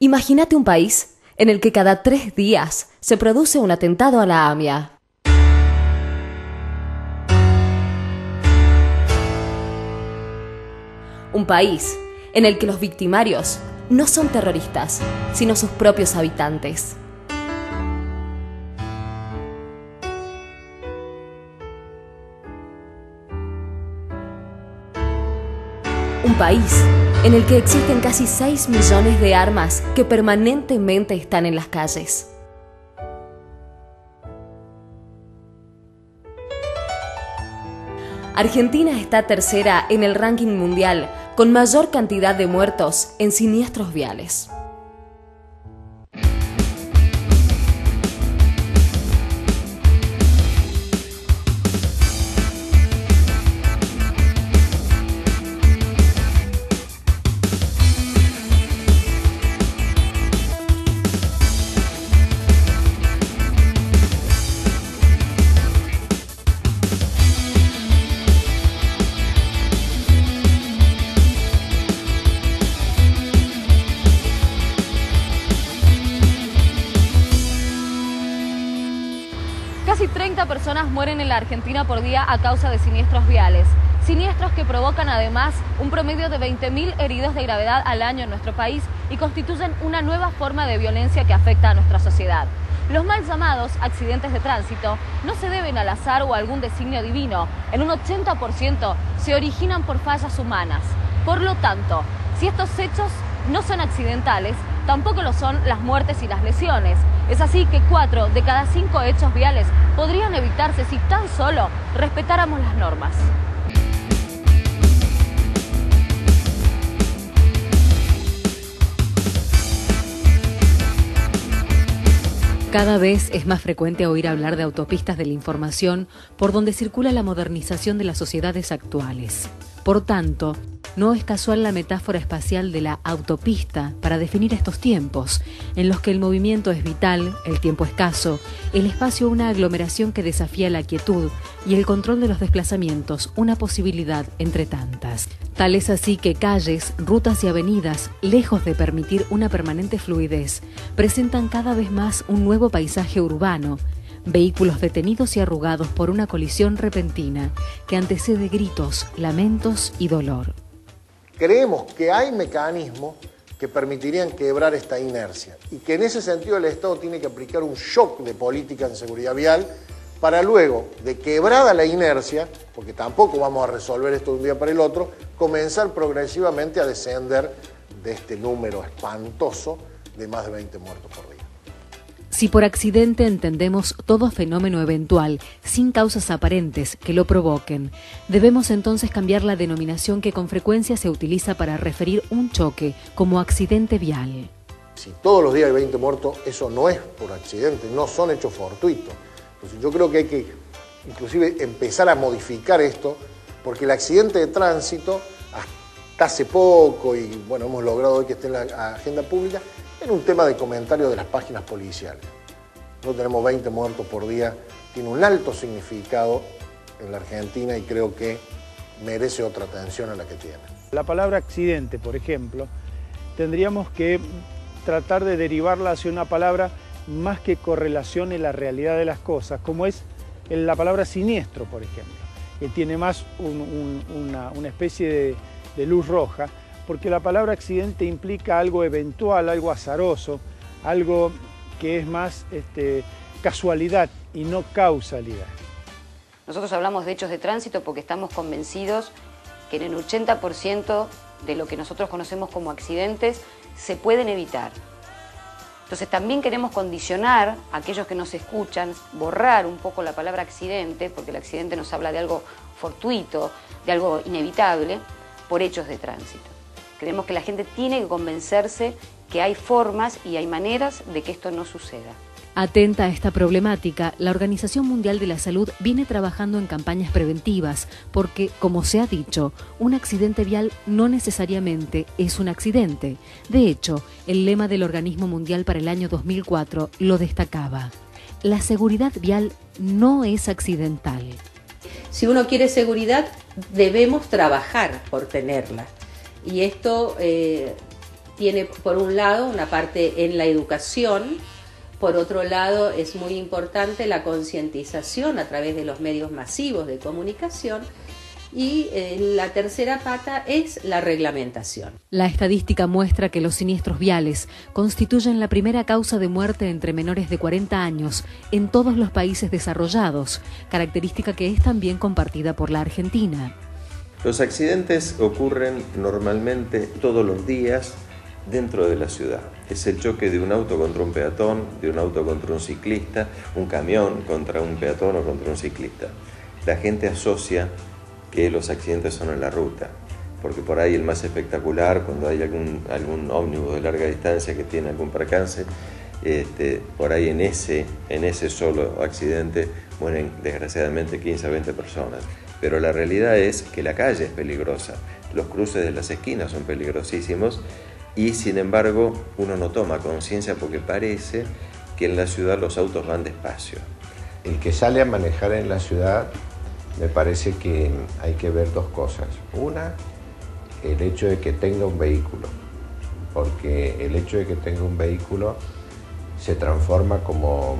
Imagínate un país en el que cada 3 días se produce un atentado a la AMIA. Un país en el que los victimarios no son terroristas, sino sus propios habitantes. Un país en el que existen casi 6 millones de armas que permanentemente están en las calles. Argentina está tercera en el ranking mundial con mayor cantidad de muertos en siniestros viales. Casi 30 personas mueren en la Argentina por día a causa de siniestros viales. Siniestros que provocan además un promedio de 20.000 heridos de gravedad al año en nuestro país y constituyen una nueva forma de violencia que afecta a nuestra sociedad. Los mal llamados accidentes de tránsito no se deben al azar o a algún designio divino. En un 80% se originan por fallas humanas. Por lo tanto, si estos hechos no son accidentales, tampoco lo son las muertes y las lesiones. Es así que 4 de cada 5 hechos viales podrían evitarse si tan solo respetáramos las normas. Cada vez es más frecuente oír hablar de autopistas de la información por donde circula la modernización de las sociedades actuales. Por tanto, no es casual la metáfora espacial de la autopista para definir estos tiempos, en los que el movimiento es vital, el tiempo escaso, el espacio una aglomeración que desafía la quietud y el control de los desplazamientos una posibilidad entre tantas. Tal es así que calles, rutas y avenidas, lejos de permitir una permanente fluidez, presentan cada vez más un nuevo paisaje urbano, vehículos detenidos y arrugados por una colisión repentina que antecede gritos, lamentos y dolor. Creemos que hay mecanismos que permitirían quebrar esta inercia y que en ese sentido el Estado tiene que aplicar un shock de política en seguridad vial para luego, de quebrada la inercia, porque tampoco vamos a resolver esto de un día para el otro, comenzar progresivamente a descender de este número espantoso de más de 20 muertos por día. Si por accidente entendemos todo fenómeno eventual, sin causas aparentes que lo provoquen, debemos entonces cambiar la denominación que con frecuencia se utiliza para referir un choque como accidente vial. Si todos los días hay 20 muertos, eso no es por accidente, no son hechos fortuitos. Entonces yo creo que hay que inclusive empezar a modificar esto, porque el accidente de tránsito, hasta hace poco, y bueno, hemos logrado hoy que esté en la agenda pública, era un tema de comentario de las páginas policiales. No tenemos 20 muertos por día, tiene un alto significado en la Argentina y creo que merece otra atención a la que tiene. La palabra accidente, por ejemplo, tendríamos que tratar de derivarla hacia una palabra más que correlacione la realidad de las cosas, como es la palabra siniestro, por ejemplo, que tiene más una especie de luz roja, porque la palabra accidente implica algo eventual, algo azaroso, algo que es más casualidad y no causalidad. Nosotros hablamos de hechos de tránsito porque estamos convencidos que en el 80% de lo que nosotros conocemos como accidentes se pueden evitar. Entonces también queremos condicionar a aquellos que nos escuchan, borrar un poco la palabra accidente, porque el accidente nos habla de algo fortuito, de algo inevitable, por hechos de tránsito. Creemos que la gente tiene que convencerse que hay formas y hay maneras de que esto no suceda. Atenta a esta problemática, la Organización Mundial de la Salud viene trabajando en campañas preventivas porque, como se ha dicho, un accidente vial no necesariamente es un accidente. De hecho, el lema del Organismo Mundial para el año 2004 lo destacaba. La seguridad vial no es accidental. Si uno quiere seguridad, debemos trabajar por tenerla. Y esto tiene por un lado una parte en la educación, por otro lado es muy importante la concientización a través de los medios masivos de comunicación, y la tercera pata es la reglamentación. La estadística muestra que los siniestros viales constituyen la primera causa de muerte entre menores de 40 años en todos los países desarrollados, característica que es también compartida por la Argentina. Los accidentes ocurren normalmente todos los días dentro de la ciudad. Es el choque de un auto contra un peatón, de un auto contra un ciclista, un camión contra un peatón o contra un ciclista. La gente asocia que los accidentes son en la ruta, porque por ahí el más espectacular, cuando hay algún ómnibus de larga distancia que tiene algún percance, por ahí en ese solo accidente mueren desgraciadamente 15 a 20 personas. Pero la realidad es que la calle es peligrosa, los cruces de las esquinas son peligrosísimos y sin embargo uno no toma conciencia porque parece que en la ciudad los autos van despacio. El que sale a manejar en la ciudad, me parece que hay que ver dos cosas. Una, el hecho de que tenga un vehículo, porque el hecho de que tenga un vehículo se transforma como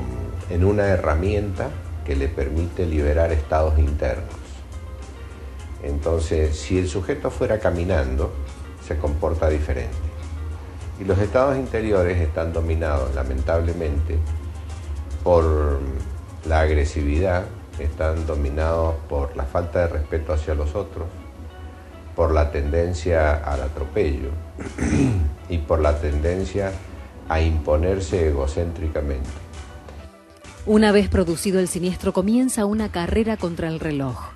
en una herramienta que le permite liberar estados internos. Entonces, si el sujeto fuera caminando, se comporta diferente. Y los estados interiores están dominados, lamentablemente, por la agresividad, están dominados por la falta de respeto hacia los otros, por la tendencia al atropello y por la tendencia a imponerse egocéntricamente. Una vez producido el siniestro, comienza una carrera contra el reloj.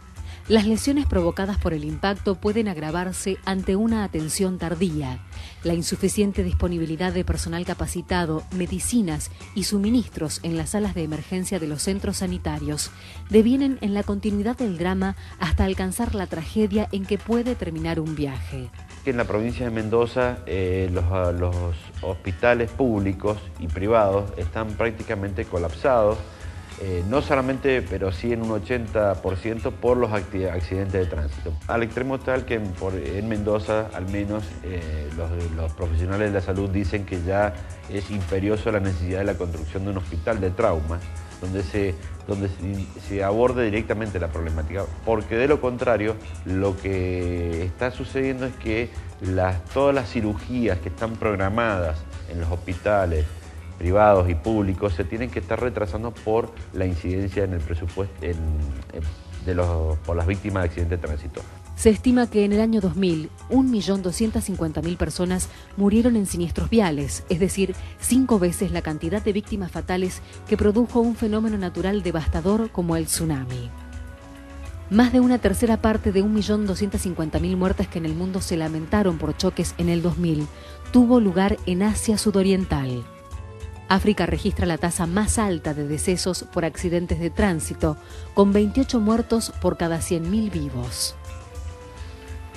Las lesiones provocadas por el impacto pueden agravarse ante una atención tardía. La insuficiente disponibilidad de personal capacitado, medicinas y suministros en las salas de emergencia de los centros sanitarios devienen en la continuidad del drama hasta alcanzar la tragedia en que puede terminar un viaje. En la provincia de Mendoza los hospitales públicos y privados están prácticamente colapsados. No solamente, pero sí en un 80% por los accidentes de tránsito. Al extremo tal que en Mendoza, al menos, los profesionales de la salud dicen que ya es imperioso la necesidad de la construcción de un hospital de trauma, donde se aborde directamente la problemática, porque de lo contrario, lo que está sucediendo es que todas las cirugías que están programadas en los hospitales privados y públicos se tienen que estar retrasando por la incidencia en el presupuesto por las víctimas de accidentes de tránsito. Se estima que en el año 2000, 1.250.000 personas murieron en siniestros viales, es decir, 5 veces la cantidad de víctimas fatales que produjo un fenómeno natural devastador como el tsunami. Más de una tercera parte de 1.250.000 muertes que en el mundo se lamentaron por choques en el 2000 tuvo lugar en Asia Sudoriental. África registra la tasa más alta de decesos por accidentes de tránsito, con 28 muertos por cada 100.000 vivos.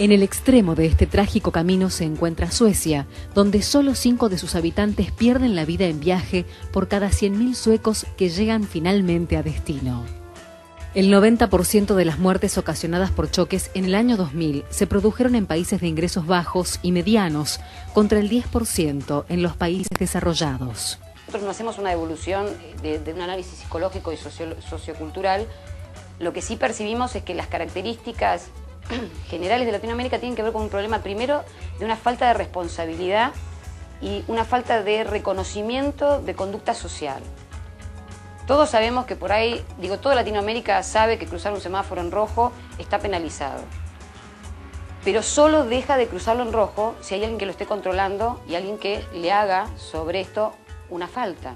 En el extremo de este trágico camino se encuentra Suecia, donde solo 5 de sus habitantes pierden la vida en viaje por cada 100.000 suecos que llegan finalmente a destino. El 90% de las muertes ocasionadas por choques en el año 2000 se produjeron en países de ingresos bajos y medianos, contra el 10% en los países desarrollados. Nosotros no hacemos una evolución de un análisis psicológico y sociocultural. Lo que sí percibimos es que las características generales de Latinoamérica tienen que ver con un problema, primero, de una falta de responsabilidad y una falta de reconocimiento de conducta social. Todos sabemos que por ahí, toda Latinoamérica sabe que cruzar un semáforo en rojo está penalizado. Pero solo deja de cruzarlo en rojo si hay alguien que lo esté controlando y alguien que le haga sobre esto una falta.